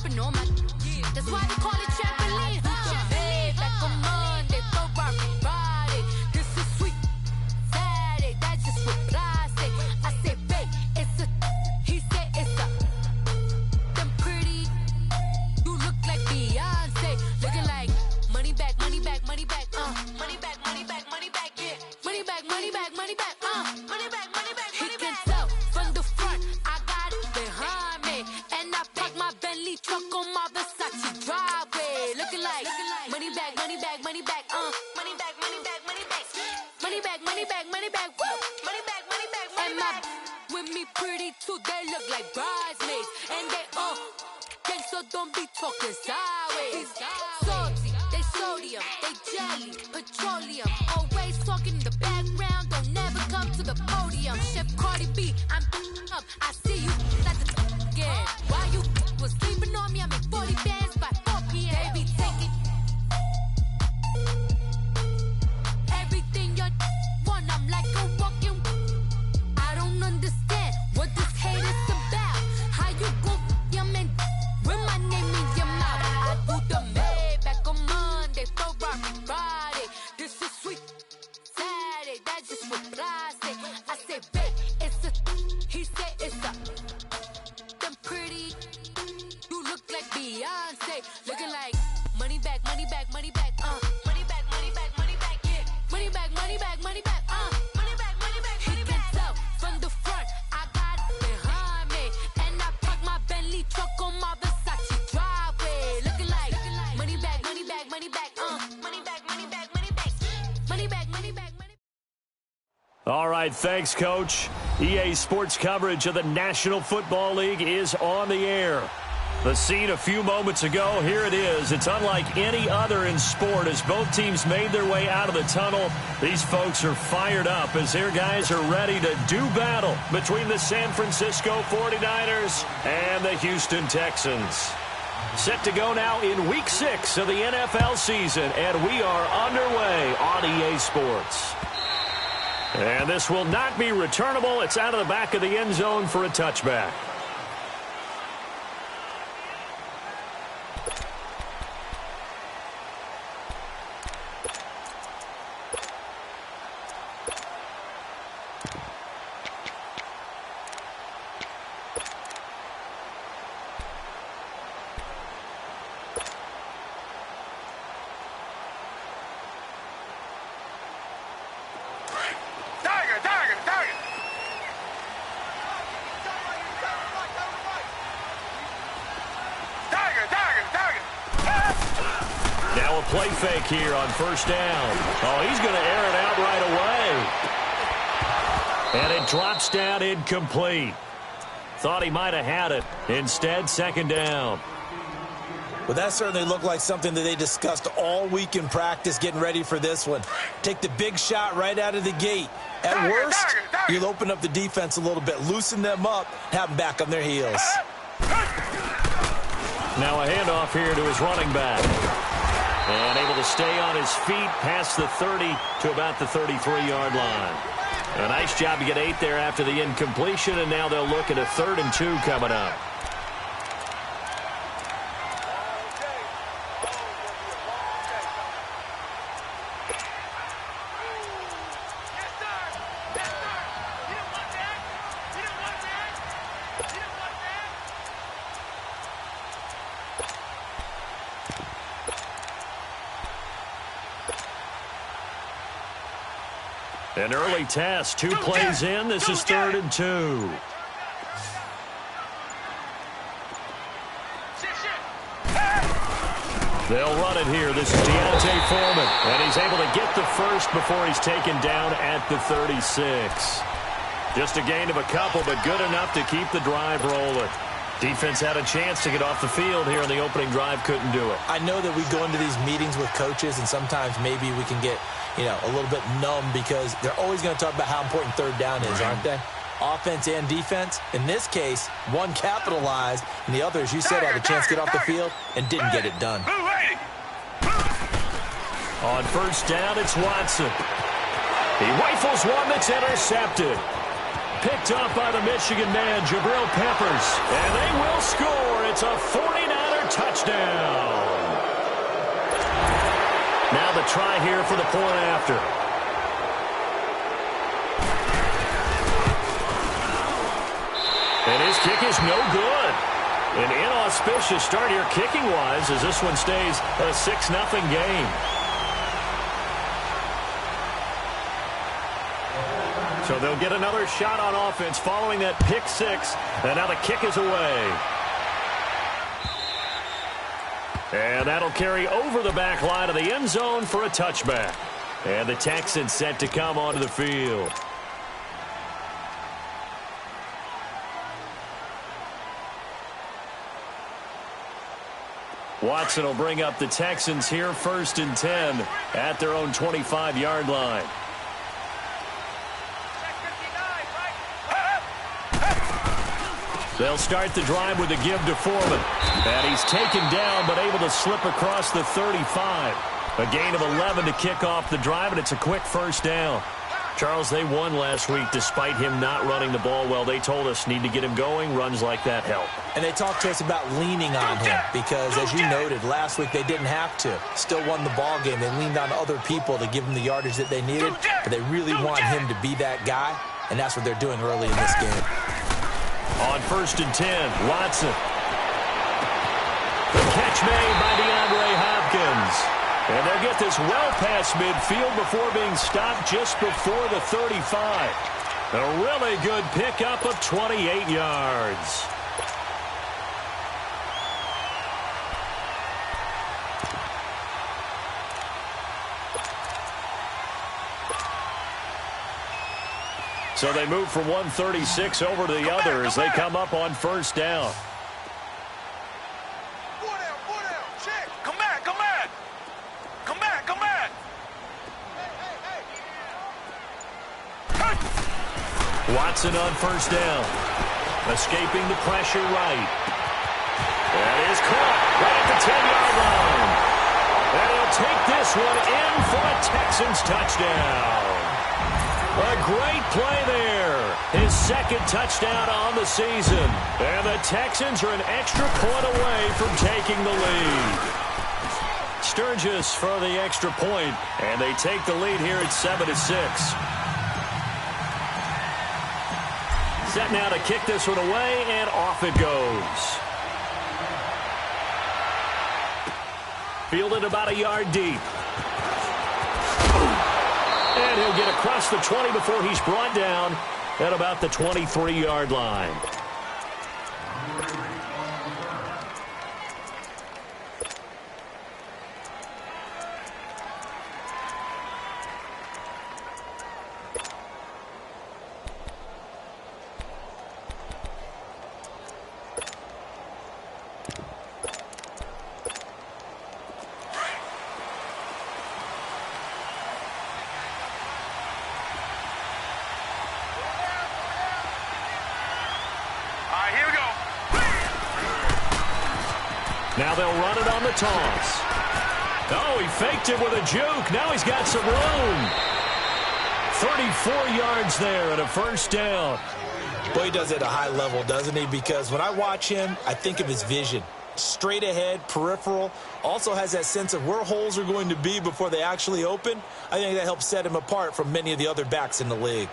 sleeping on my. That's why they call it trampoline. Back on Monday, Friday. This is sweet Saturday. That's just what I say. I say, babe, it's a. He said it's a. Them pretty. You look like Beyonce. Looking like money back, money back, money back. Money back, money back, money back. Yeah. Money back, money back, money back. Money back, money back, money back. He can tell from the front. I got it behind me, and I park my Bentley truck on my Versace driveway. Looking like money back, money back, money back. Money back, money back, money back. Money back, money back, money back. Woo. Money back, money back, money back. And with me pretty too. They look like bridesmaids, and they gang, so don't be talking sideways. Salty, they sodium, they jelly, petroleum. Always talking in the background, don't never come to the podium. Chef Cardi B, I'm up. I see you at the again. While you was sleeping on me, I make 40 bands by 4 p.m. They be taking everything you want. I'm like a walking. I don't understand what this hate is about. How you go, your man, with my name in your mouth. I do the Maybach on Monday, Friday. This is sweet Saturday. That's just what I say. I say, babe, it's a. He said it's a. Them pretty. You look like Beyonce. Looking like money back, money back, money back. Money back, money back, money back. Yeah. Money back, money back, money back. Money back, money back, money back. He can tell from the front. I got it behind me, and I park my Bentley truck on my Versace driveway. Looking like money back, money back, money back. Money back, money back, money back. Money back, money back, money back. All right, thanks, Coach. EA Sports coverage of the National Football League is on the air. The scene a few moments ago, here it is. It's unlike any other in sport as both teams made their way out of the tunnel. These folks are fired up as their guys are ready to do battle between the San Francisco 49ers and the Houston Texans. Set to go now in Week 6 of the NFL season, and we are underway on EA Sports. And this will not be returnable. It's out of the back of the end zone for a touchback. Now a play fake here on first down. Oh, he's going to air it out right away. And it drops down incomplete. Thought he might have had it. Instead, second down. Well, that certainly looked like something that they discussed all week in practice getting ready for this one. Take the big shot right out of the gate. At worst, you'll open up the defense a little bit, loosen them up, have them back on their heels. Now a handoff here to his running back. And able to stay on his feet past the 30 to about the 33-yard line. A nice job to get 8 there after the incompletion, and now they'll look at a 3rd and 2 coming up. An early test, 2 plays in. This is 3rd and 2. They'll run it here. This is Deontay Foreman, and he's able to get the first before he's taken down at the 36. Just a gain of a couple, but good enough to keep the drive rolling. Defense had a chance to get off the field here in the opening drive, couldn't do it. I know that we go into these meetings with coaches, and sometimes maybe we can get, a little bit numb because they're always going to talk about how important 3rd down is, aren't they? Offense and defense. In this case, one capitalized, and the other, as you said, had a chance to get off the field and didn't get it done. On first down, it's Watson. He rifles one that's intercepted. Picked up by the Michigan man, Jabril Peppers. And they will score. It's a 49er touchdown. Now the try here for the point after. And his kick is no good. An inauspicious start here kicking-wise as this one stays a 6-0 game. So they'll get another shot on offense following that pick six. And now the kick is away. And that'll carry over the back line of the end zone for a touchback. And the Texans set to come onto the field. Watson will bring up the Texans here, 1st and 10 at their own 25-yard line. They'll start the drive with a give to Foreman. And he's taken down but able to slip across the 35. A gain of 11 to kick off the drive, and it's a quick 1st down. Charles, they won last week despite him not running the ball well. They told us need to get him going. Runs like that help. And they talked to us about leaning on him because, as you noted, last week they didn't have to. Still won the ball game. They leaned on other people to give them the yardage that they needed, but they really want him to be that guy, and that's what they're doing early in this game. On 1st and 10, Watson. The catch made by DeAndre Hopkins. And they'll get this well past midfield before being stopped just before the 35. A really good pickup of 28 yards. So they move from 136 over to the other as they come up on 1st down. Watson on 1st down. Escaping the pressure right. That is caught right at the 10-yard line. And he'll take this one in for a Texans touchdown. A great play there. His 2nd touchdown on the season. And the Texans are an extra point away from taking the lead. Sturgis for the extra point, and they take the lead here at 7-6. Set now to kick this one away, and off it goes. Fielded about a yard deep. And he'll get across the 20 before he's brought down at about the 23-yard line. Now they'll run it on the toss. Oh, he faked it with a juke. Now he's got some room. 34 yards there and a 1st down. Boy, he does it at a high level, doesn't he? Because when I watch him, I think of his vision. Straight ahead, peripheral. Also has that sense of where holes are going to be before they actually open. I think that helps set him apart from many of the other backs in the league.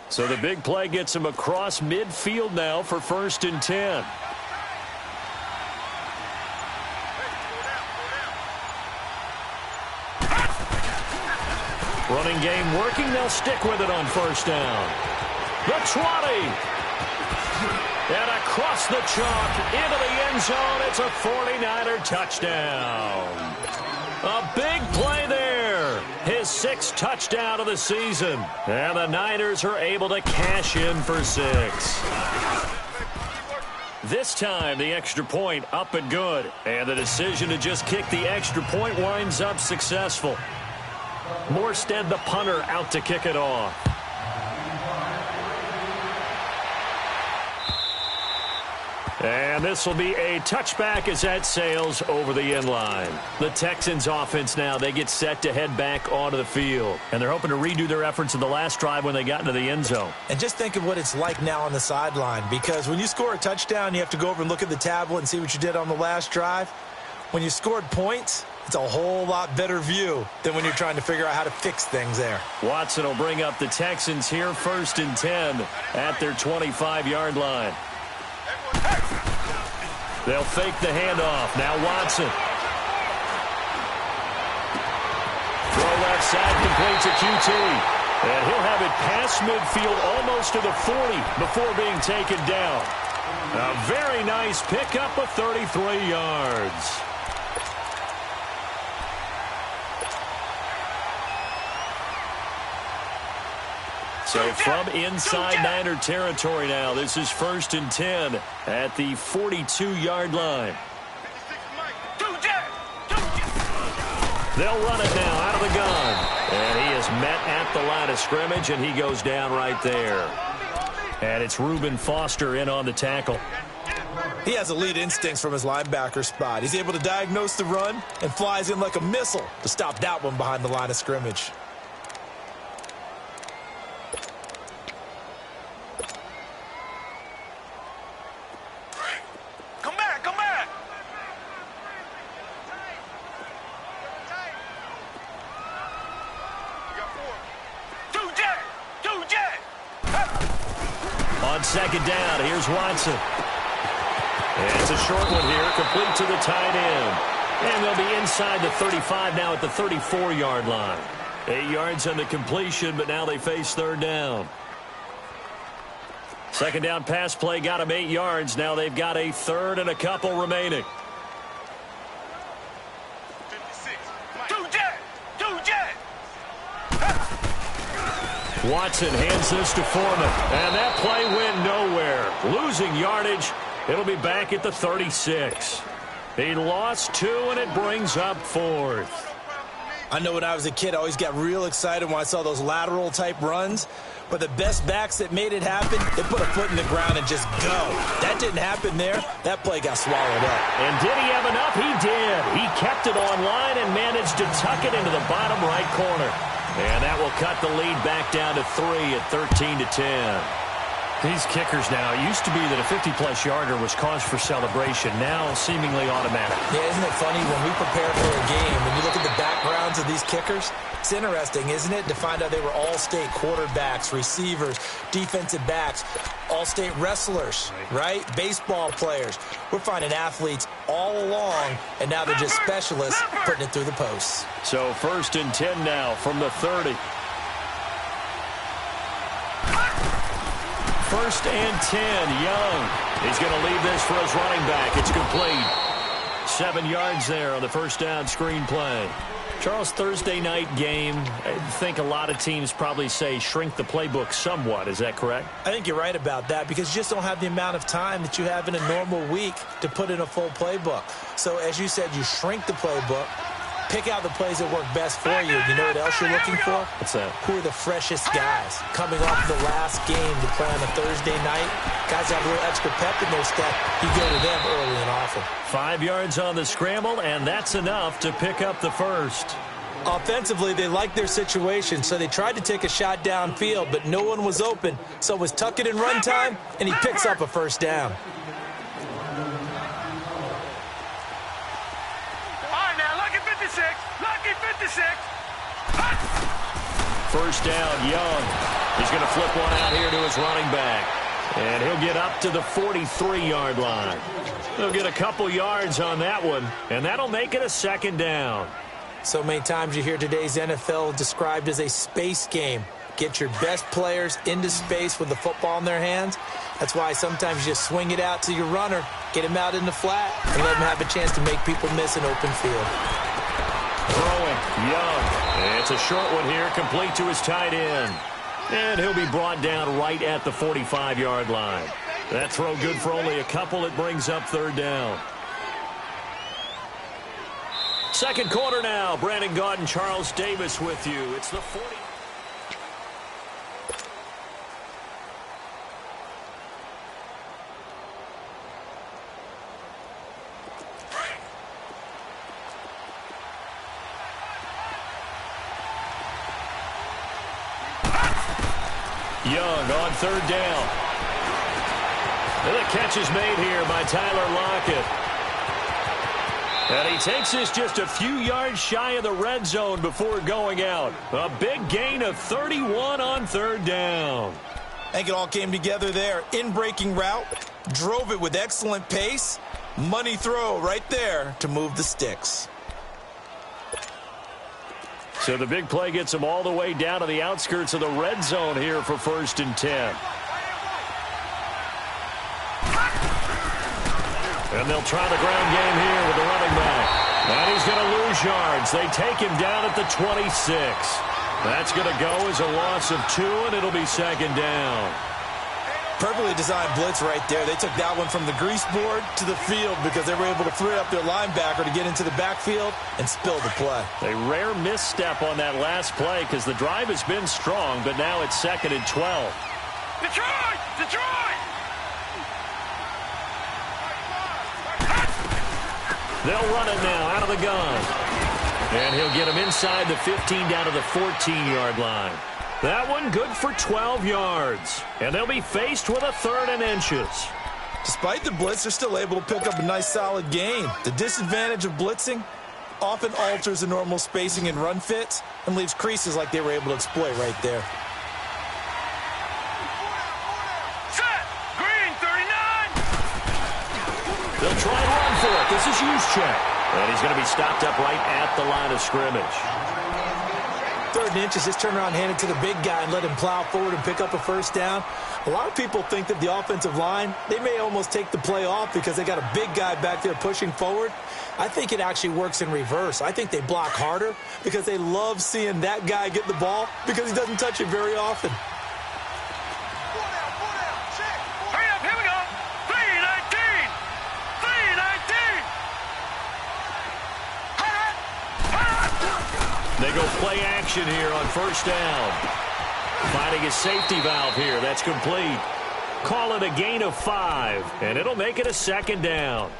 So the big play gets him across midfield now for 1st and 10. Running game working. They'll stick with it on 1st down. The 20. And across the chalk into the end zone. It's a 49er touchdown. A big play there. His 6th touchdown of the season. And the Niners are able to cash in for 6. This time, the extra point up and good. And the decision to just kick the extra point winds up successful. Morstead, the punter, out to kick it off. And this will be a touchback as that sails over the end line. The Texans offense now, they get set to head back onto the field. And they're hoping to redo their efforts in the last drive when they got into the end zone. And just think of what it's like now on the sideline, because when you score a touchdown, you have to go over and look at the tablet and see what you did on the last drive. When you scored points, it's a whole lot better view than when you're trying to figure out how to fix things there. Watson will bring up the Texans here, 1st and 10 at their 25-yard line. They'll fake the handoff. Now Watson. Throw left side, completes a QT. And he'll have it past midfield almost to the 40 before being taken down. A very nice pickup of 33 yards. So from inside Niner territory now, this is 1st and 10 at the 42-yard line. They'll run it now out of the gun. And he is met at the line of scrimmage, and he goes down right there. And it's Reuben Foster in on the tackle. He has elite instincts from his linebacker spot. He's able to diagnose the run and flies in like a missile to stop that one behind the line of scrimmage. On 2nd down, here's Watson. And it's a short one here, complete to the tight end. And they'll be inside the 35 now at the 34-yard line. 8 yards on the completion, but now they face 3rd down. 2nd down pass play got them 8 yards. Now they've got a 3rd and a couple remaining. Watson hands this to Foreman, and that play went nowhere. Losing yardage. It'll be back at the 36. He lost 2, and it brings up 4th. I know when I was a kid, I always got real excited when I saw those lateral-type runs. But the best backs that made it happen, they put a foot in the ground and just go. That didn't happen there. That play got swallowed up. And did he have enough? He did. He kept it online and managed to tuck it into the bottom right corner. And that will cut the lead back down to 3 at 13-10. These kickers now, it used to be that a 50-plus yarder was cause for celebration. Now seemingly automatic. Yeah, isn't it funny when we prepare for a game, when you look at the backgrounds of these kickers, it's interesting, isn't it, to find out they were all-state quarterbacks, receivers, defensive backs, all-state wrestlers, right? Baseball players. We're finding athletes all along, and now they're just specialists putting it through the posts. So 1st and 10 now from the 30. 1st and 10, Young. He's going to leave this for his running back. It's complete. 7 yards there on the 1st down screen play. Charles, Thursday night game, I think a lot of teams probably say shrink the playbook somewhat. Is that correct? I think you're right about that because you just don't have the amount of time that you have in a normal week to put in a full playbook. So as you said, you shrink the playbook, pick out the plays that work best for you. You know what else you're looking for? What's that? Who are the freshest guys coming off the last game to play on a Thursday night? Guys have a little extra pep in their step. You go to them early and often. 5 yards on the scramble, and that's enough to pick up the 1st. Offensively, they liked their situation, so they tried to take a shot downfield, but no one was open. So it was tuck it in run time, and he picks up a 1st down. First down, Young. He's going to flip one out here to his running back. And he'll get up to the 43-yard line. He'll get a couple yards on that one, and that'll make it a 2nd down. So many times you hear today's NFL described as a space game. Get your best players into space with the football in their hands. That's why sometimes you just swing it out to your runner, get him out in the flat, and let him have a chance to make people miss an open field. Throwing, Young. It's a short one here, complete to his tight end. And he'll be brought down right at the 45-yard line. That throw good for only a couple. It brings up 3rd down. 2nd quarter now. Brandon Gaudin and Charles Davis with you. It's the 40. Young on third down. And the catch is made here by Tyler Lockett. And he takes this just a few yards shy of the red zone before going out. A big gain of 31 on third down. I think it all came together there. In-breaking route, drove it with excellent pace. Money throw right there to move the sticks. So the big play gets him all the way down to the outskirts of the red zone here for 1st and 10. And they'll try the ground game here with the running back. And he's going to lose yards. They take him down at the 26. That's going to go as a loss of 2, and it'll be 2nd down. Perfectly designed blitz right there. They took that one from the grease board to the field because they were able to free up their linebacker to get into the backfield and spill the play. A rare misstep on that last play because the drive has been strong, but now it's 2nd and 12. Detroit! Detroit! They'll run it now out of the gun. And he'll get him inside the 15 down to the 14-yard line. That one good for 12 yards. And they'll be faced with a 3rd and inches. Despite the blitz, they're still able to pick up a nice solid gain. The disadvantage of blitzing often alters the normal spacing and run fits and leaves creases like they were able to exploit right there. Set! Green, 39! They'll try and run for it. This is Juszczyk. And he's going to be stopped up right at the line of scrimmage. 3rd and inches, just turn around, hand it to the big guy and let him plow forward and pick up a 1st down. A lot of people think that the offensive line, they may almost take the play off because they got a big guy back there pushing forward. I think it actually works in reverse. I think they block harder because they love seeing that guy get the ball because he doesn't touch it very often. Hurry up, here we go! 319! 319! They go play action here on 1st down. Finding a safety valve here. That's complete. Call it a gain of 5, and it'll make it a 2nd down.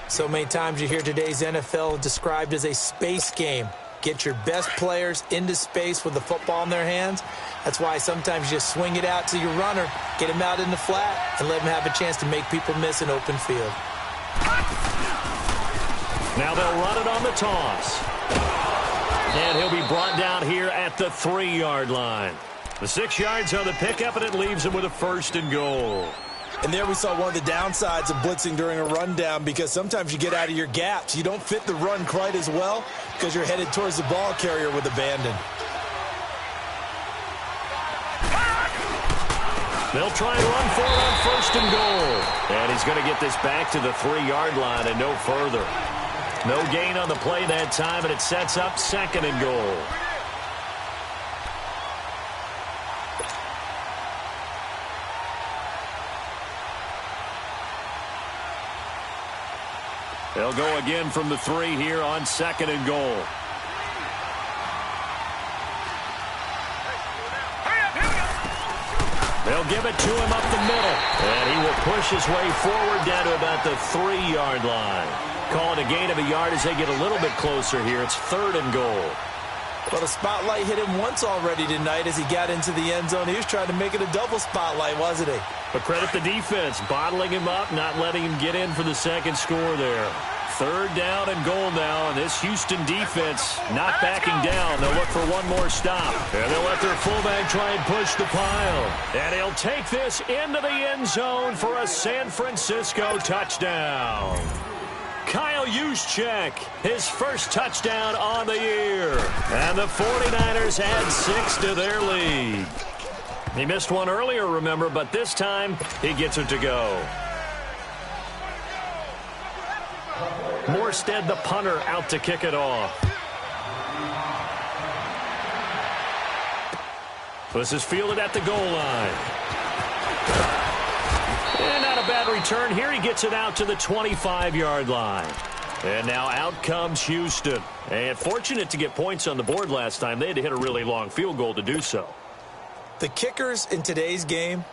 So many times you hear today's NFL described as a space game. Get your best players into space with the football in their hands. That's why sometimes you just swing it out to your runner, get him out in the flat, and let him have a chance to make people miss an open field. Now they'll run it on the toss. And he'll be brought down here at the 3-yard line. The 6 yards on the pickup, and it leaves him with a 1st and goal. And there we saw one of the downsides of blitzing during a rundown because sometimes you get out of your gaps. You don't fit the run quite as well because you're headed towards the ball carrier with abandon. They'll try and run for it on 1st and goal. And he's going to get this back to the 3-yard line and no further. No gain on the play that time, and it sets up 2nd and goal. They'll go again from the 3 here on 2nd and goal. They'll give it to him up the middle. And he will push his way forward down to about the 3-yard line. Calling a gain of a yard as they get a little bit closer here. It's 3rd and goal. Well, the spotlight hit him once already tonight as he got into the end zone. He was trying to make it a double spotlight, wasn't he? But credit the defense, bottling him up, not letting him get in for the 2nd score there. 3rd down and goal now, and this Houston defense not backing down. They'll look for one more stop. And they'll let their fullback try and push the pile. And he'll take this into the end zone for a San Francisco touchdown. Kyle Juszczyk, his 1st touchdown on the year. And the 49ers add 6 to their lead. He missed one earlier, remember, but this time he gets it to go. Morstead, the punter, out to kick it off. This is fielded at the goal line. And not a bad return here. He gets it out to the 25-yard line. And now out comes Houston. And fortunate to get points on the board last time. They had to hit a really long field goal to do so. The kickers in today's game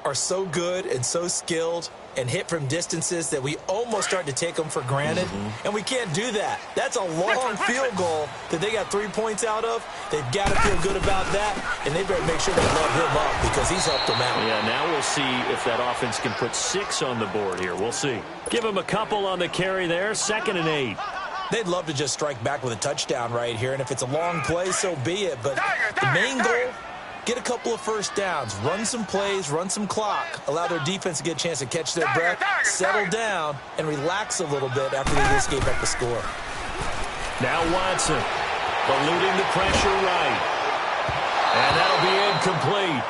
are so good and so skilled, and hit from distances that we almost start to take them for granted. And we can't do that. That's a long field goal that they got 3 points out of. They've got to feel good about that, and they better make sure they love him up because he's helped them out. Yeah, now we'll see if that offense can put 6 on the board here. We'll see. Give him a couple on the carry there, 2nd and 8. They'd love to just strike back with a touchdown right here, and if it's a long play, so be it. But the main goal, get a couple of first downs, run some plays, run some clock, allow their defense to get a chance to catch their breath, settle down, and relax a little bit after they just gave up the score. Now Watson, eluding the pressure right. And that'll be incomplete.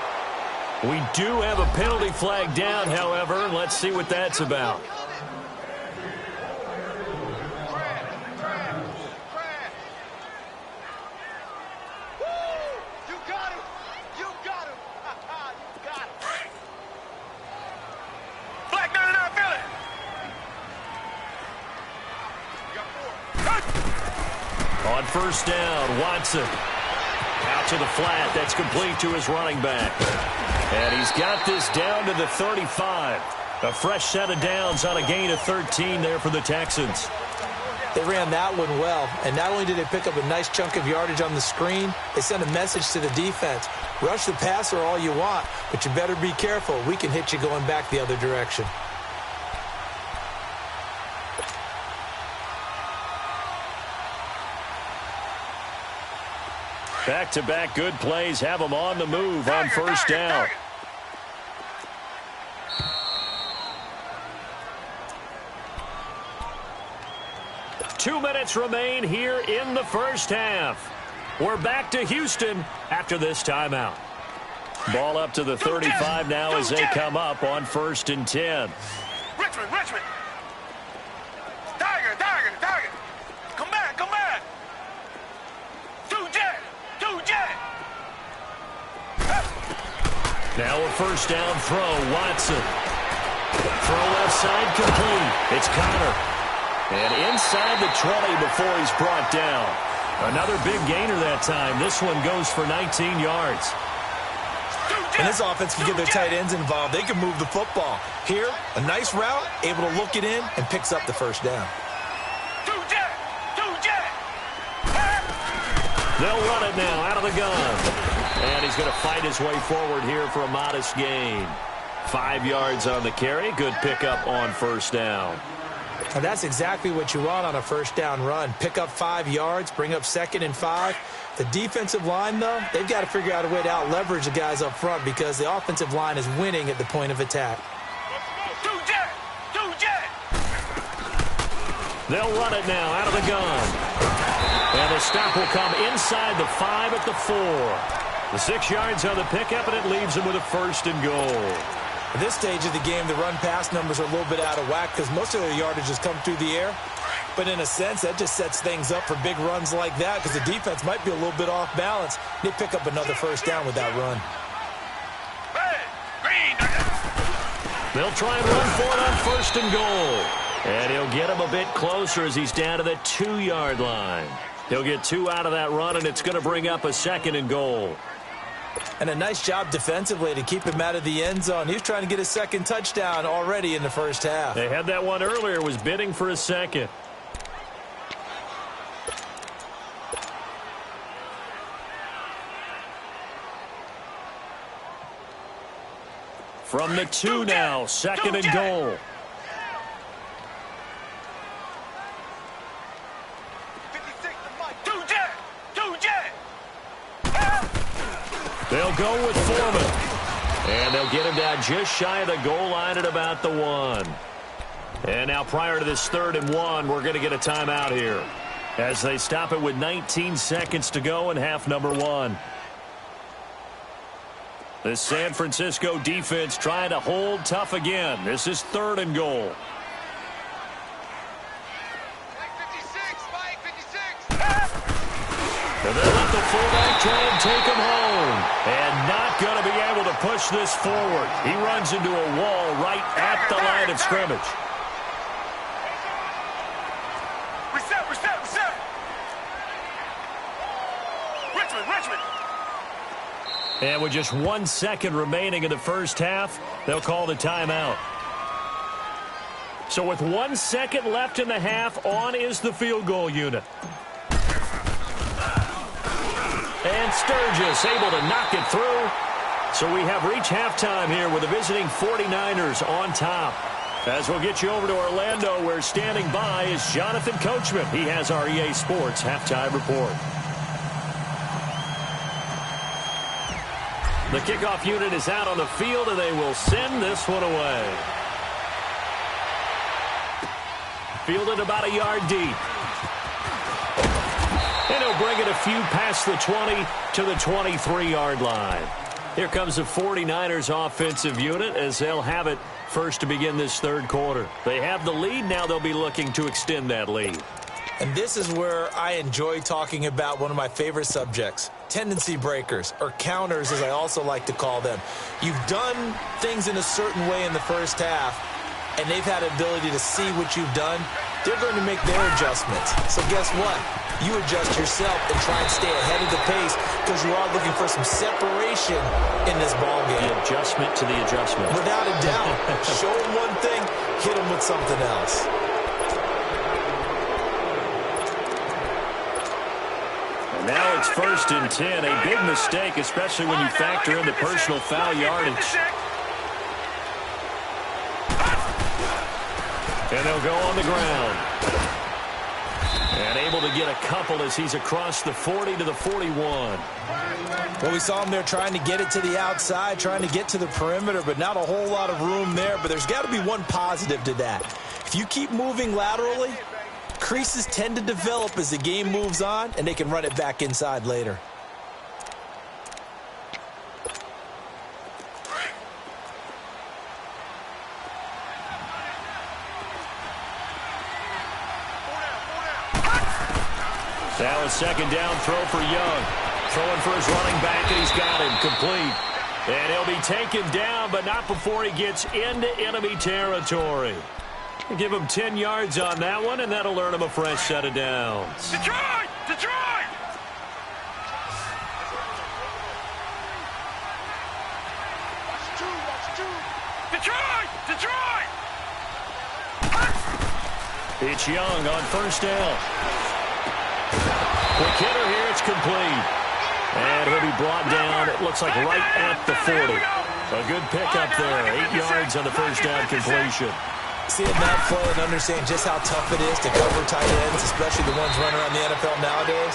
We do have a penalty flag down, however. Let's see what that's about. On first down, Watson. Out to the flat. That's complete to his running back. And he's got this down to the 35. A fresh set of downs on a gain of 13 there for the Texans. They ran that one well, and not only did they pick up a nice chunk of yardage on the screen, they sent a message to the defense. Rush the passer all you want, but you better be careful. We can hit you going back the other direction. Back-to-back good plays have them on the move on first down. Two minutes remain here in the first half. We're back to Houston after this timeout. Ball up to the 35 now as they come up on 1st and 10. Richmond. Tiger. Come back. Two jet. Now a first down throw, Watson. Throw left side complete. It's Connor. And inside the 20 before he's brought down. Another big gainer that time. This one goes for 19 yards. And this offense can get their tight ends involved. They can move the football. Here, a nice route, able to look it in, and picks up the first down. Two jet. They'll run it now out of the gun. And he's going to fight his way forward here for a modest gain. 5 yards on the carry. Good pickup on first down. And that's exactly what you want on a first down run. Pick up 5 yards, bring up 2nd and 5. The defensive line, though, they've got to figure out a way to out-leverage the guys up front because the offensive line is winning at the point of attack. Two jet. They'll run it now out of the gun. And the stop will come inside the 5 at the 4. The 6 yards on the pickup, and it leaves them with a 1st and goal. At this stage of the game, the run-pass numbers are a little bit out of whack because most of their yardage has come through the air. But in a sense, that just sets things up for big runs like that because the defense might be a little bit off balance. They pick up another first down with that run. They'll try and run for it on 1st and goal. And he'll get him a bit closer as he's down to the 2-yard line. He'll get 2 out of that run, and it's going to bring up a 2nd and goal. And a nice job defensively to keep him out of the end zone. He was trying to get his 2nd touchdown already in the first half. They had that one earlier, was bidding for a 2nd. From the 2 now, 2nd and goal. They'll go with Foreman. And they'll get him down just shy of the goal line at about the 1. And now prior to this 3rd and 1, we're going to get a timeout here as they stop it with 19 seconds to go in half number 1. The San Francisco defense trying to hold tough again. This is 3rd and goal. And they'll let the fullback try and take him home. And not going to be able to push this forward. He runs into a wall right at the line of scrimmage. Reset. Richmond. And with just 1 second remaining in the first half, they'll call the timeout. So with 1 second left in the half, on is the field goal unit. And Sturgis able to knock it through. So we have reached halftime here with the visiting 49ers on top. As we'll get you over to Orlando, where standing by is Jonathan Coachman. He has our EA Sports halftime report. The kickoff unit is out on the field, and they will send this one away. Fielded about a yard deep. And he'll bring it a few past the 20 to the 23-yard line. Here comes the 49ers offensive unit as they'll have it first to begin this third quarter. They have the lead. Now they'll be looking to extend that lead. And this is where I enjoy talking about one of my favorite subjects, tendency breakers, or counters as I also like to call them. You've done things in a certain way in the first half, and they've had the ability to see what you've done. They're going to make their adjustments. So guess what? You adjust yourself and try and stay ahead of the pace because you are looking for some separation in this ball game. The adjustment to the adjustment. Without a doubt. Show them one thing, hit them with something else. And now it's 1st and 10. A big mistake, especially when you factor in the personal foul yardage. And they'll go on the ground. And able to get a couple as he's across the 40 to the 41. Well, we saw him there trying to get it to the outside, trying to get to the perimeter, but not a whole lot of room there. But there's got to be one positive to that. If you keep moving laterally, creases tend to develop as the game moves on, and they can run it back inside later. Now a second down throw for Young. Throwing for his running back, and he's got him complete. And he'll be taken down, but not before he gets into enemy territory. Give him 10 yards on that one, and that'll earn him a fresh set of downs. Detroit! Detroit! Detroit! Detroit! It's Young on first down. Quick hitter here, it's complete. And he'll be brought down, it looks like right at the 40. A good pickup there, 8 yards on the first down completion. Seeing that flow and understand just how tough it is to cover tight ends, especially the ones running around the NFL nowadays,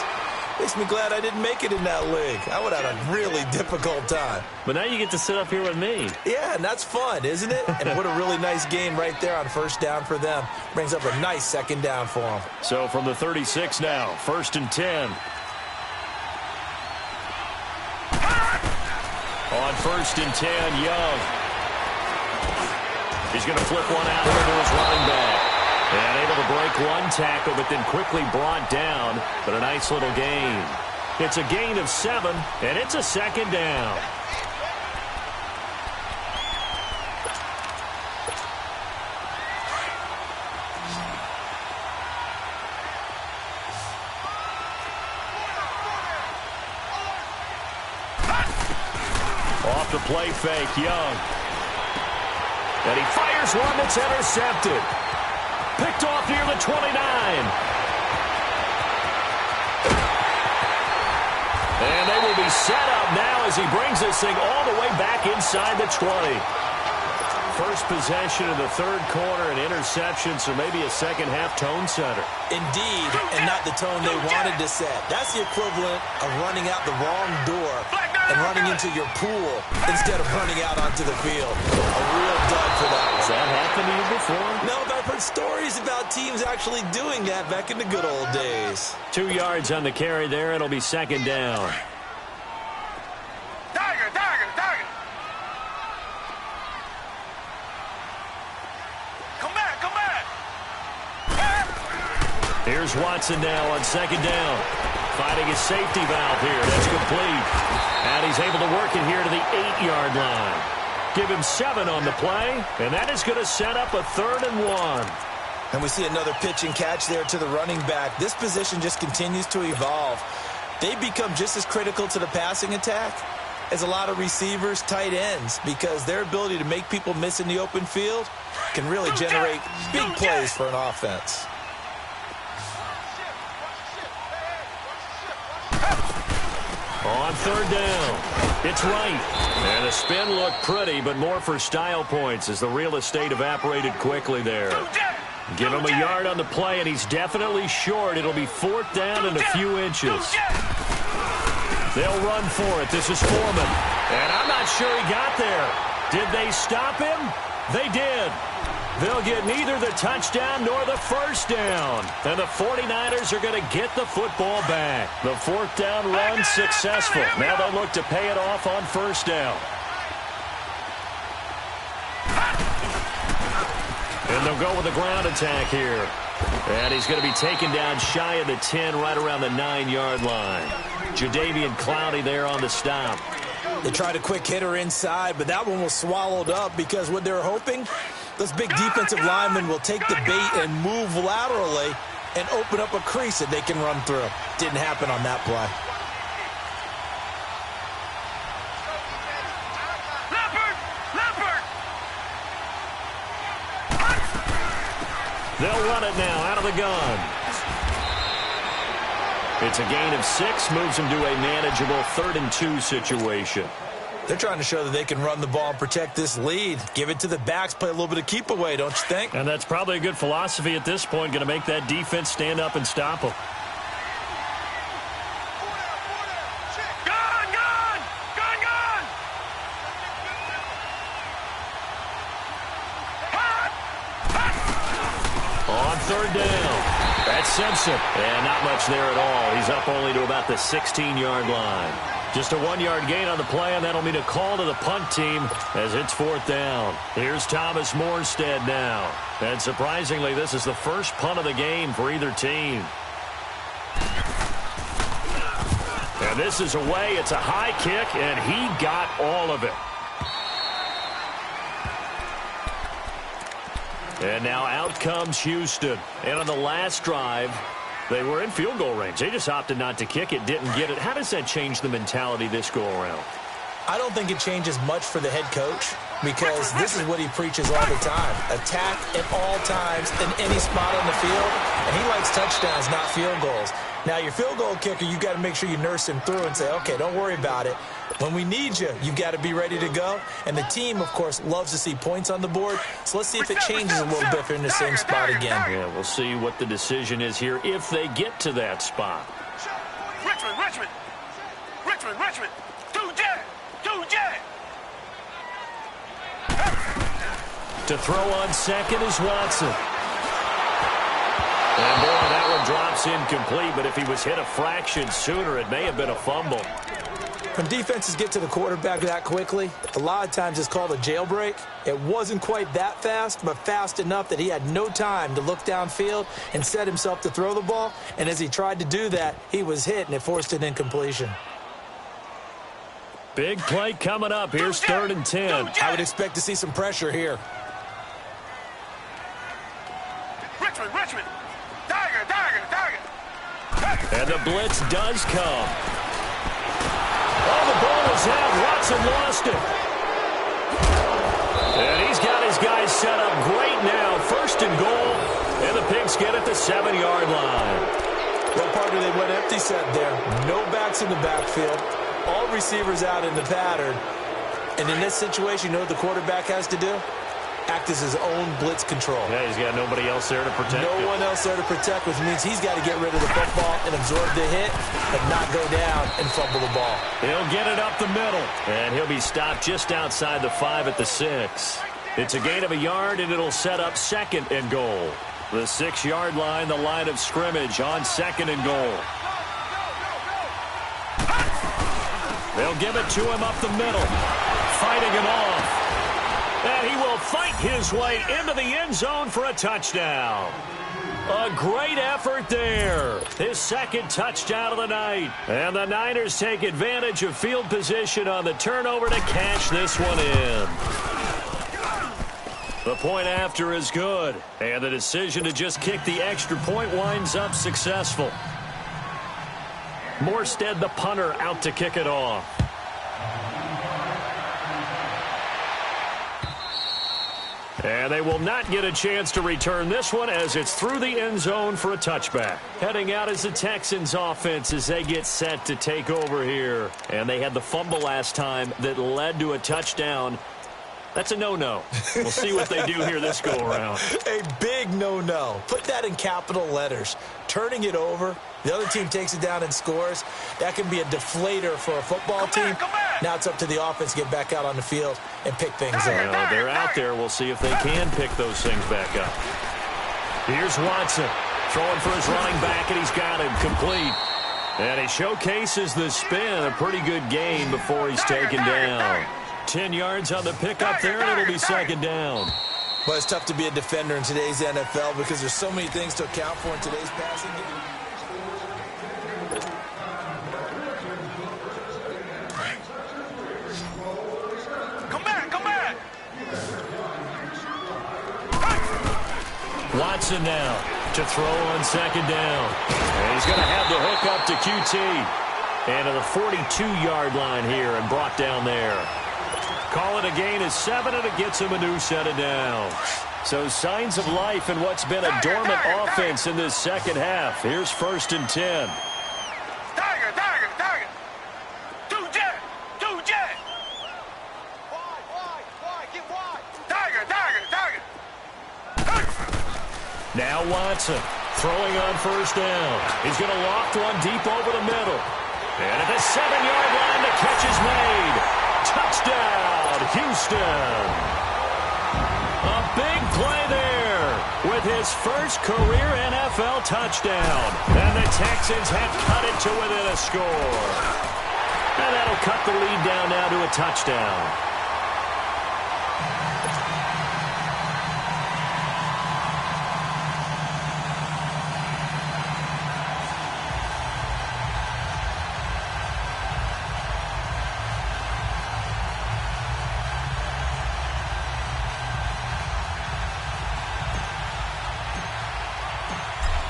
makes me glad I didn't make it in that league. I would have had a really difficult time. But now you get to sit up here with me. Yeah, and that's fun, isn't it? And what a really nice game right there on first down for them. Brings up a nice second down for them. So from the 36 now, 1st and 10. On 1st and 10, Young. He's going to flip one out here to his running back. And able to break one tackle, but then quickly brought down. But a nice little gain. It's a gain of 7, and it's a second down. Off the play fake, Young. And he fires one that's intercepted. Picked off near the 29. And they will be set up now as he brings this thing all the way back inside the 20. First possession of the third quarter, an interception, so maybe a second-half tone setter. Indeed, and not the tone they wanted to set. That's the equivalent of running out the wrong door and running into your pool instead of running out onto the field. A real dud for that one. Has that happened to you before? No, but I've heard stories about teams actually doing that back in the good old days. 2 yards on the carry there. It'll be second down. Tiger! Tiger! Tiger! Come back! Come back! Here's Watson now on second down. Finding his safety valve here. That's complete. And he's able to work it here to the 8-yard line. Give him 7 on the play, and that is going to set up a 3rd and 1. And we see another pitch and catch there to the running back. This position just continues to evolve. They become just as critical to the passing attack is a lot of receivers, tight ends, because their ability to make people miss in the open field can really generate big plays for an offense. On third down, it's right. And the spin looked pretty, but more for style points as the real estate evaporated quickly there. Give him a yard on the play, and he's definitely short. It'll be fourth down and a few inches. They'll run for it. This is Foreman. And I'm not sure he got there. Did they stop him? They did. They'll get neither the touchdown nor the first down. And the 49ers are going to get the football back. The fourth down run successful. Now they'll look to pay it off on first down. And they'll go with a ground attack here. And he's going to be taken down shy of the 10, right around the 9-yard line. Jadeveon Clowney there on the stop. They tried a quick hitter inside, but that one was swallowed up because what they were hoping, those big defensive linemen will take the bait and move laterally and open up a crease that they can run through. Didn't happen on that play. They'll run it now out of the gun. It's a gain of 6, moves them to a manageable 3rd and 2 situation. They're trying to show that they can run the ball and protect this lead. Give it to the backs, play a little bit of keep away, don't you think? And that's probably a good philosophy at this point, going to make that defense stand up and stop them. On third down, that's Simpson. And not much there at all. He's up only to about the 16-yard line. Just a 1-yard gain on the play, and that'll mean a call to the punt team as it's fourth down. Here's Thomas Morstead now. And surprisingly, this is the first punt of the game for either team. And this is away. It's a high kick, and he got all of it. And now out comes Houston. And on the last drive, they were in field goal range. They just opted not to kick it, didn't get it. How does that change the mentality this go-around? I don't think it changes much for the head coach because this is what he preaches all the time. Attack at all times in any spot on the field. And he likes touchdowns, not field goals. Now, your field goal kicker, you got to make sure you nurse him through and say, okay, don't worry about it. When we need you, you got to be ready to go. And the team, of course, loves to see points on the board. So let's see if it changes a little bit if they're in the same spot again. Yeah, we'll see what the decision is here if they get to that spot. Richmond. 2J. To throw on second is Watson. And boy, that one drops incomplete, but if he was hit a fraction sooner, it may have been a fumble. When defenses get to the quarterback that quickly, a lot of times it's called a jailbreak. It wasn't quite that fast, but fast enough that he had no time to look downfield and set himself to throw the ball. And as he tried to do that, he was hit, and it forced an incompletion. Big play coming up. Here's 3rd and 10. I would expect to see some pressure here. Richmond. Tiger. And the blitz does come. Oh, the ball is out. Watson lost it. And he's got his guys set up great now. 1st and goal. And the Pigs get at the 7-yard line. Well, partner, they went empty set there. No backs in the backfield. All receivers out in the pattern. And in this situation, you know what the quarterback has to do? Act as his own blitz control. Yeah, he's got nobody else there to protect him. No one else there to protect, which means he's got to get rid of the football and absorb the hit, but not go down and fumble the ball. He'll get it up the middle, and he'll be stopped just outside the 5 at the 6. It's a gain of a yard, and it'll set up 2nd and goal. The 6-yard line, the line of scrimmage on 2nd and goal. They'll give it to him up the middle, fighting him off. And he will fight his way into the end zone for a touchdown. A great effort there. His 2nd touchdown of the night. And the Niners take advantage of field position on the turnover to cash this one in. The point after is good. And the decision to just kick the extra point winds up successful. Morstead, the punter, out to kick it off. And they will not get a chance to return this one as it's through the end zone for a touchback. Heading out is the Texans offense as they get set to take over here. And they had the fumble last time that led to a touchdown. That's a no-no. We'll see what they do here this go-around. A big no-no. Put that in capital letters. Turning it over, the other team takes it down and scores. That can be a deflator for a football team. Now it's up to the offense to get back out on the field and pick things up. Well, they're out there. We'll see if they can pick those things back up. Here's Watson throwing for his running back, and he's got him complete. And he showcases the spin. A pretty good gain before he's taken down. 10 yards on the pickup there, and it'll be second down. But it's tough to be a defender in today's NFL because there's so many things to account for in today's passing game. Come back! Watson now to throw on second down. And he's going to have the hook up to QT. And to the 42-yard line here and brought down there. Call it a gain of 7, and it gets him a new set of downs. So signs of life in what's been a dormant offense in this second half. Here's 1st and 10. Tiger! Two jet! Wide, get wide! Tiger! Now Watson throwing on 1st down. He's going to loft one deep over the middle. And at the 7-yard line, the catch is made. Touchdown, Houston. A big play there with his first career NFL touchdown. And the Texans have cut it to within a score. And that'll cut the lead down now to a touchdown.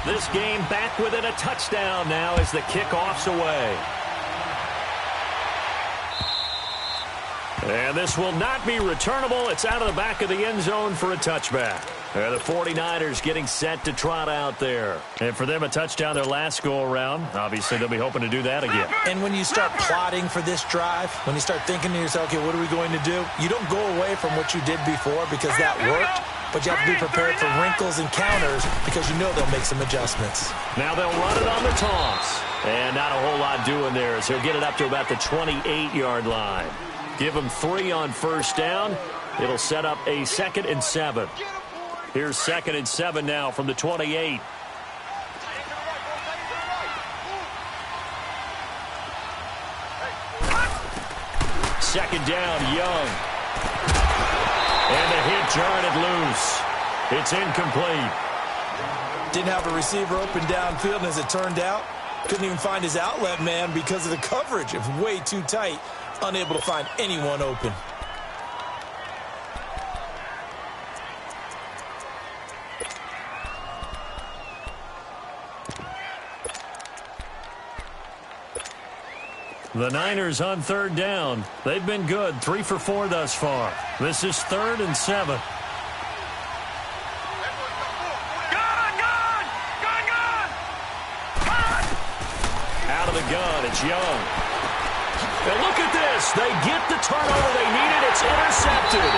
This game back within a touchdown now as the kickoff's away. And this will not be returnable. It's out of the back of the end zone for a touchback. The 49ers getting set to trot out there. And for them, a touchdown their last go-around. Obviously, they'll be hoping to do that again. And when you start plotting for this drive, when you start thinking to yourself, okay, what are we going to do? You don't go away from what you did before because that worked. But you have to be prepared for wrinkles and counters because you know they'll make some adjustments. Now they'll run it on the toss. And not a whole lot doing there as he'll get it up to about the 28-yard line. Give him 3 on 1st down. It'll set up a 2nd and 7. Here's 2nd and 7 now from the 28. Second down, Young. And the hit jarred it loose. It's incomplete. Didn't have a receiver open downfield, and as it turned out, couldn't even find his outlet man because of the coverage. It was way too tight. Unable to find anyone open. The Niners on 3rd down. They've been good, 3 for 4 thus far. This is 3rd and 7. Out of the gun, it's Young. And look at this. They get the turnover they needed. It's intercepted.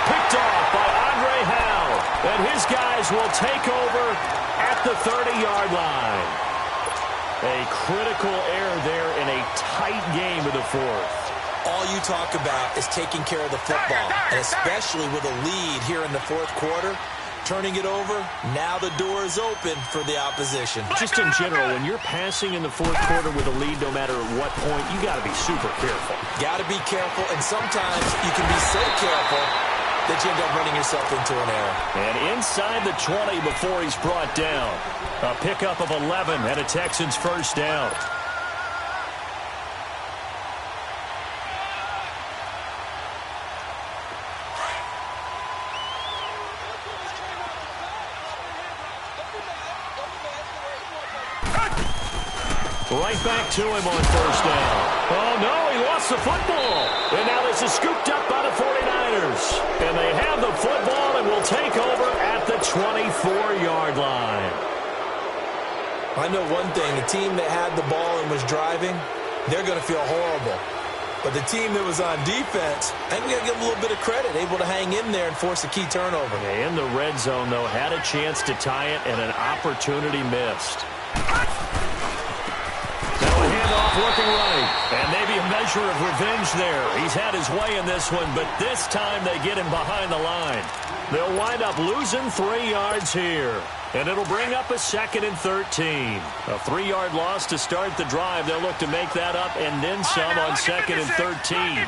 Picked off by Andre Howe. And his guys will take over at the 30-yard line. A critical error there in a tight game of the 4th. All you talk about is taking care of the football, and especially with a lead here in the 4th quarter. Turning it over, now the door is open for the opposition. Just in general, when you're passing in the 4th quarter with a lead, no matter at what point, you got to be super careful. Got to be careful, and sometimes you can be so careful that you end up running yourself into an error. And inside the 20 before he's brought down. A pickup of 11 and a Texans 1st down. Right back to him on 1st down. Oh, no, he lost the football. And now this is scooped up by the 49ers. goes. And they have the football and will take over at the 24-yard line. I know one thing. The team that had the ball and was driving, they're going to feel horrible. But the team that was on defense, I think we got to give them a little bit of credit, able to hang in there and force a key turnover. In the red zone, though, had a chance to tie it and an opportunity missed. Now a handoff looking right. And maybe a measure of revenge there. He's had his way in this one, but this time they get him behind the line. They'll wind up losing 3 yards here. And it'll bring up a 2nd and 13. A 3-yard loss to start the drive. They'll look to make that up and then some on 2nd and 13.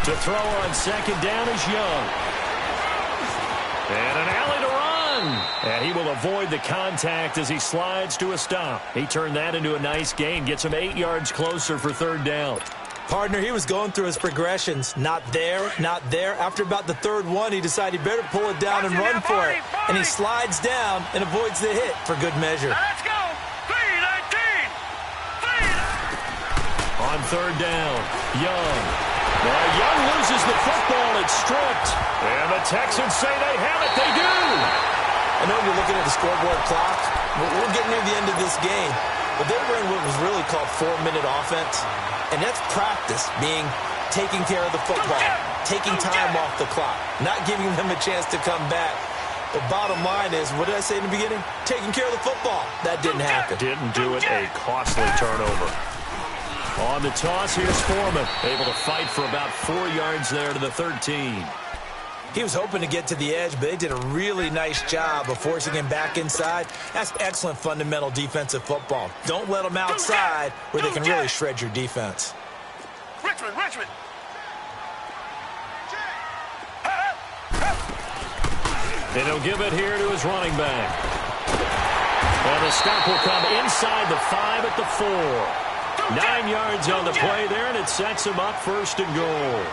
To throw on 2nd down is Young. And an alley to run. And he will avoid the contact as he slides to a stop. He turned that into a nice gain. Gets him 8 yards closer for 3rd down. Partner, he was going through his progressions. Not there, not there. After about the 3rd one, he decided he better pull it down and run for it. And he slides down and avoids the hit for good measure. Let's go. 3-19. On 3rd down, Young. Now Young loses the football. It's stripped. And the Texans say they have it. They do. I know you're looking at the scoreboard clock. We're getting near the end of this game. But they were in what was really called 4-minute offense. And that's practice, being taking care of the football, taking time off the clock, not giving them a chance to come back. The bottom line is, what did I say in the beginning? Taking care of the football. That didn't happen. Didn't do it. A costly turnover. On the toss, here's Foreman. Able to fight for about 4 yards there to the 13. He was hoping to get to the edge, but they did a really nice job of forcing him back inside. That's excellent fundamental defensive football. Don't let them outside where they can really shred your defense. Richmond. And he'll give it here to his running back. And the stop will come inside the 5 at the 4. 9 yards on the play there, and it sets him up 1st and goal.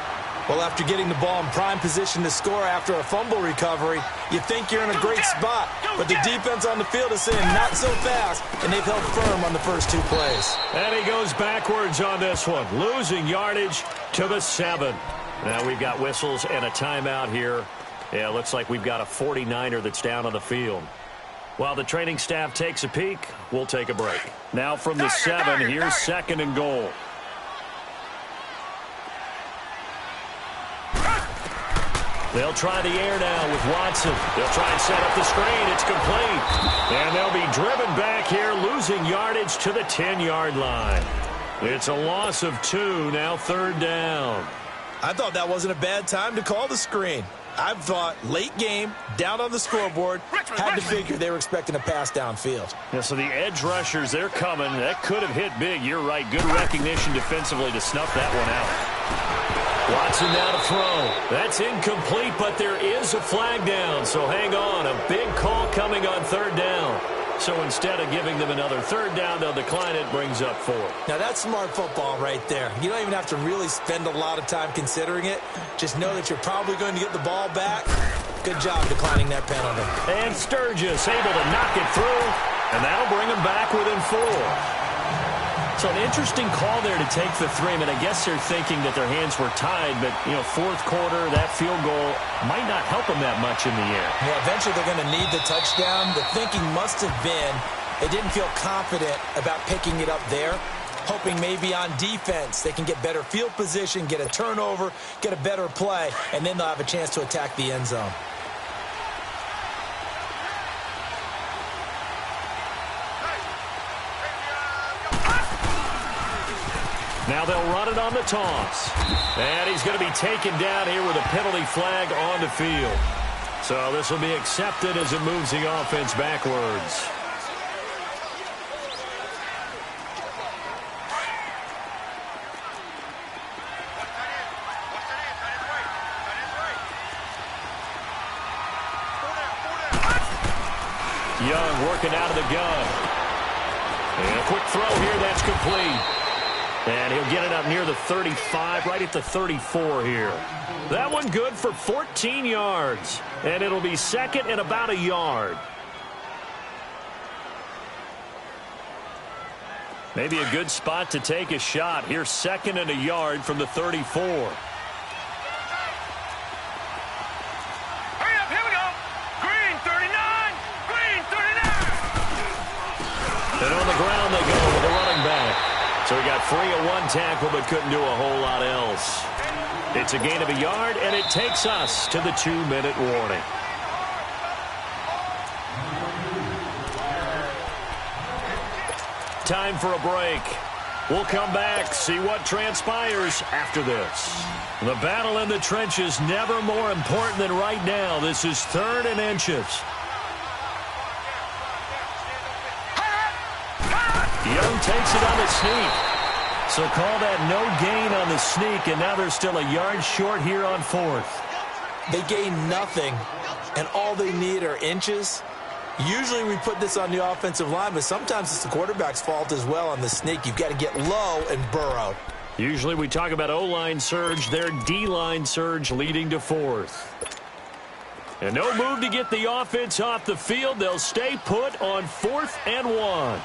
Well, after getting the ball in prime position to score after a fumble recovery, you think you're in a great spot. But the defense on the field is saying not so fast, and they've held firm on the first 2 plays. And he goes backwards on this one, losing yardage to the 7. Now we've got whistles and a timeout here. Yeah, it looks like we've got a 49er that's down on the field. While the training staff takes a peek, we'll take a break. Now from the 7, here's 2nd and goal. They'll try the air now with Watson. They'll try and set up the screen. It's complete. And they'll be driven back here, losing yardage to the 10-yard line. It's a loss of 2, now 3rd down. I thought that wasn't a bad time to call the screen. I thought late game, down on the scoreboard, had to figure they were expecting a pass downfield. Yeah, so the edge rushers, they're coming. That could have hit big. You're right. Good recognition defensively to snuff that one out. Watson now to throw. That's incomplete, but there is a flag down. So hang on. A big call coming on 3rd down. So instead of giving them another 3rd down, they'll decline it. Brings up 4. Now that's smart football right there. You don't even have to really spend a lot of time considering it. Just know that you're probably going to get the ball back. Good job declining that penalty. And Sturgis able to knock it through. And that'll bring them back within 4. So an interesting call there to take the 3. I mean, I guess they're thinking that their hands were tied, but, 4th quarter, that field goal might not help them that much in the air. Yeah, eventually they're going to need the touchdown. The thinking must have been they didn't feel confident about picking it up there, hoping maybe on defense they can get better field position, get a turnover, get a better play, and then they'll have a chance to attack the end zone. Now they'll run it on the toss. And he's going to be taken down here with a penalty flag on the field. So this will be accepted as it moves the offense backwards. Young working out of the gun. And a quick throw here, that's complete. And he'll get it up near the 35, right at the 34 here. That one good for 14 yards. And it'll be 2nd and about a yard. Maybe a good spot to take a shot. Here's 2nd and a yard from the 34. Free of one tackle, but couldn't do a whole lot else. It's a gain of a yard, and it takes us to the 2-minute warning. Time for a break. We'll come back, see what transpires after this. The battle in the trenches never more important than right now. This is 3rd and inches. Young takes it on the sneak. So call that no gain on the sneak, and now they're still a yard short here on 4th. They gain nothing, and all they need are inches. Usually we put this on the offensive line, but sometimes it's the quarterback's fault as well on the sneak. You've got to get low and burrow. Usually we talk about O-line surge, their D-line surge leading to 4th. And no move to get the offense off the field. They'll stay put on 4th and 1.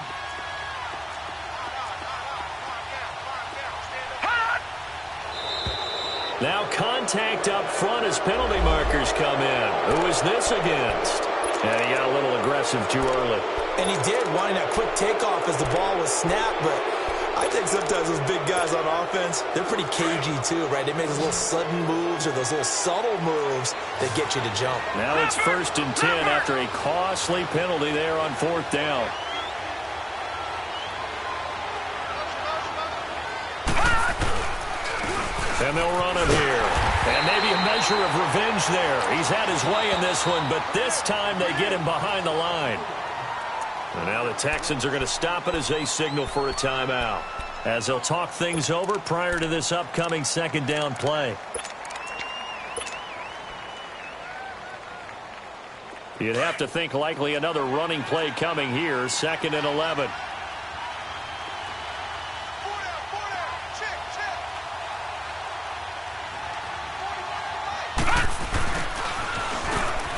Now contact up front as penalty markers come in. Who is this against? And he got a little aggressive too early. And he did, wanting that quick takeoff as the ball was snapped, but I think sometimes those big guys on offense, they're pretty cagey too, right? They make those little sudden moves or those little subtle moves that get you to jump. Now it's 1st and 10 after a costly penalty there on 4th down. And they'll run him here. And maybe a measure of revenge there. He's had his way in this one, but this time they get him behind the line. And now the Texans are going to stop it as they signal for a timeout, as they'll talk things over prior to this upcoming 2nd down play. You'd have to think likely another running play coming here, 2nd and 11.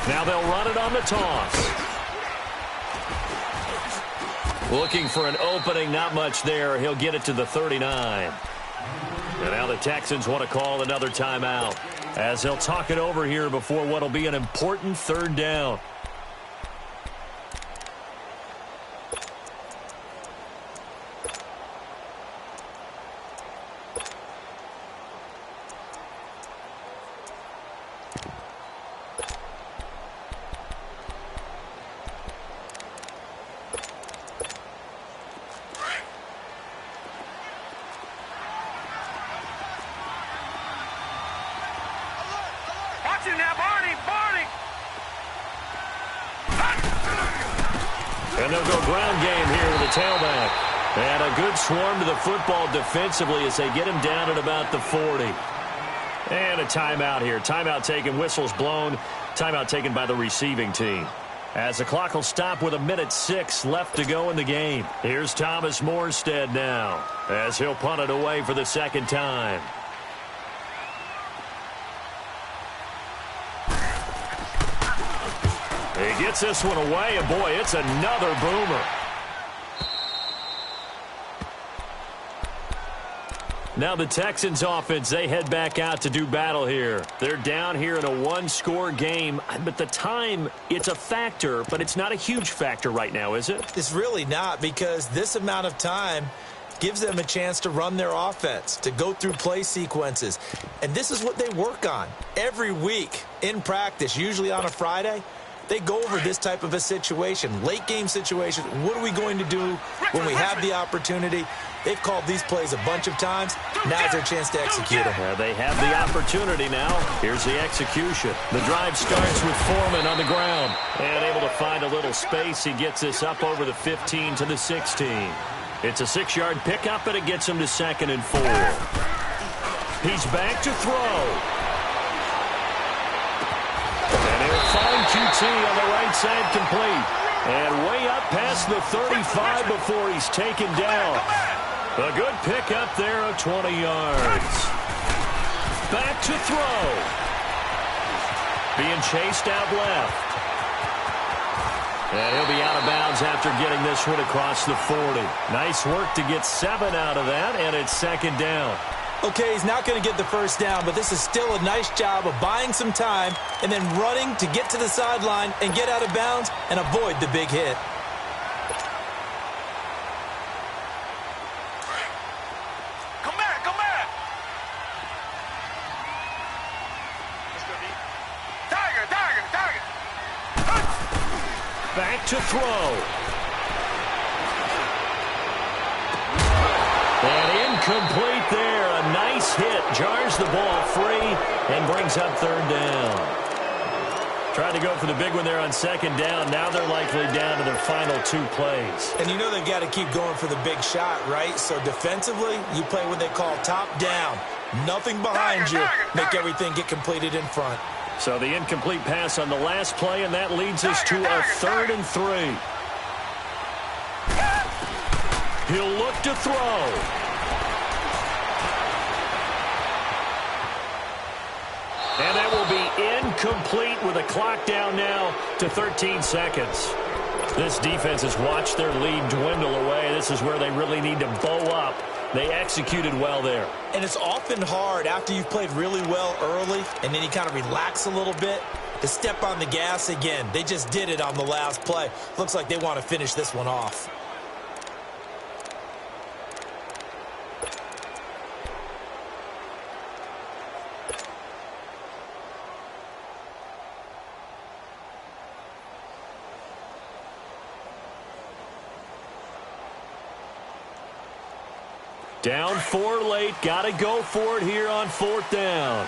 Now they'll run it on the toss. Looking for an opening, not much there. He'll get it to the 39. And now the Texans want to call another timeout, as they'll talk it over here before what will be an important 3rd down. And they'll go ground game here with a tailback. And a good swarm to the football defensively as they get him down at about the 40. And a timeout here. Timeout taken, whistles blown. Timeout taken by the receiving team. As the clock will stop with 1:06 left to go in the game. Here's Thomas Morstead now, as he'll punt it away for the 2nd time. He gets this one away, and boy, it's another boomer. Now the Texans offense, they head back out to do battle here. They're down here in a 1-score game, but the time, it's a factor, but it's not a huge factor right now, is it? It's really not, because this amount of time gives them a chance to run their offense, to go through play sequences. And this is what they work on every week in practice, usually on a Friday. They go over this type of a situation, late game situation. What are we going to do when we have the opportunity? They've called these plays a bunch of times. Now's their chance to execute them. Yeah, they have the opportunity now. Here's the execution. The drive starts with Foreman on the ground. And able to find a little space. He gets this up over the 15 to the 16. It's a 6-yard pickup, and it gets him to 2nd and 4. He's back to throw. And he'll find QT on the right side complete. And way up past the 35 before he's taken down. A good pickup there of 20 yards. Back to throw. Being chased out left. And he'll be out of bounds after getting this one across the 40. Nice work to get 7 out of that, and it's 2nd down. Okay, he's not going to get the 1st down, but this is still a nice job of buying some time and then running to get to the sideline and get out of bounds and avoid the big hit. back to throw. And incomplete there. A nice hit. Jars the ball free and brings up third down. Tried to go for the big one there on second down. Now they're likely down to their final 2 plays. And you know they've got to keep going for the big shot, right? So defensively, you play what they call top down. Nothing behind you. Make everything get completed in front. So the incomplete pass on the last play, and that leads us to a 3rd and 3. He'll look to throw. And that will be incomplete with a clock down now to 13 seconds. This defense has watched their lead dwindle away. This is where they really need to bow up. They executed well there. And it's often hard after you've played really well early and then you kind of relax a little bit to step on the gas again. They just did it on the last play. Looks like they want to finish this one off. Down 4 late. Got to go for it here on 4th down.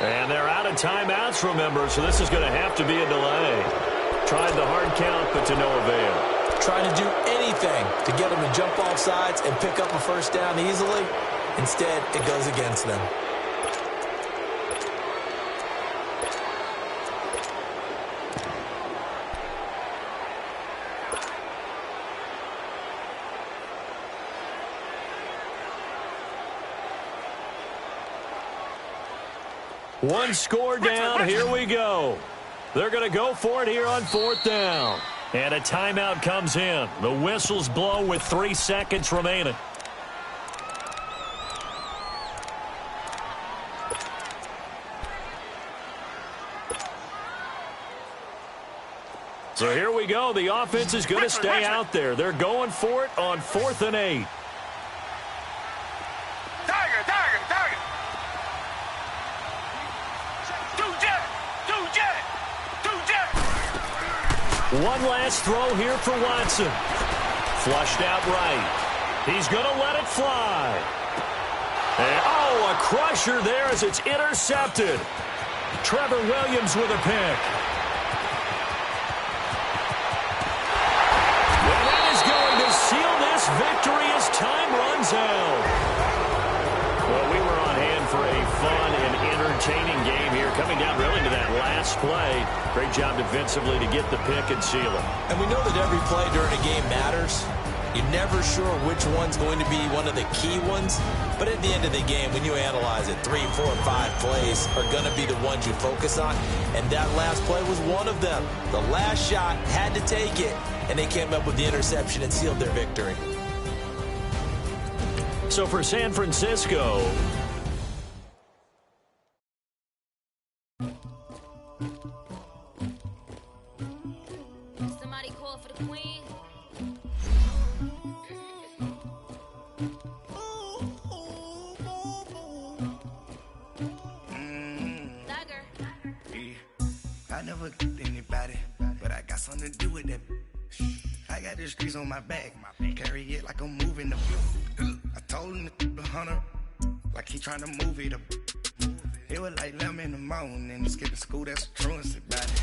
And they're out of timeouts, remember, so this is going to have to be a delay. Tried the hard count, but to no avail. Trying to do anything to get them to jump off sides and pick up a first down easily. Instead, it goes against them. One score down. Here we go. They're going to go for it here on 4th down. And a timeout comes in. The whistles blow with 3 seconds remaining. So here we go. The offense is going to stay out there. They're going for it on 4th and 8. One last throw here for Watson. Flushed out right. He's going to let it fly. And, oh, a crusher there as it's intercepted. Trevor Williams with a pick. And that is going to seal this victory as time runs out. Well, we were on hand for a fun and entertaining game here, coming down really to that last play. Great job defensively to get the pick and seal it. And we know that every play during a game matters. You're never sure which one's going to be one of the key ones. But at the end of the game, when you analyze it, 3, 4, 5 plays are going to be the ones you focus on. And that last play was one of them. The last shot had to take it, and they came up with the interception and sealed their victory. So for San Francisco, Somebody call for the queen. Dagger. I never anybody, but I got something to do with that. I got the streets on my back, carry it like I'm moving the. I told him the hunter, like he trying to move it up. It was like 11 in the morning, skipping school, that's a truancy about it.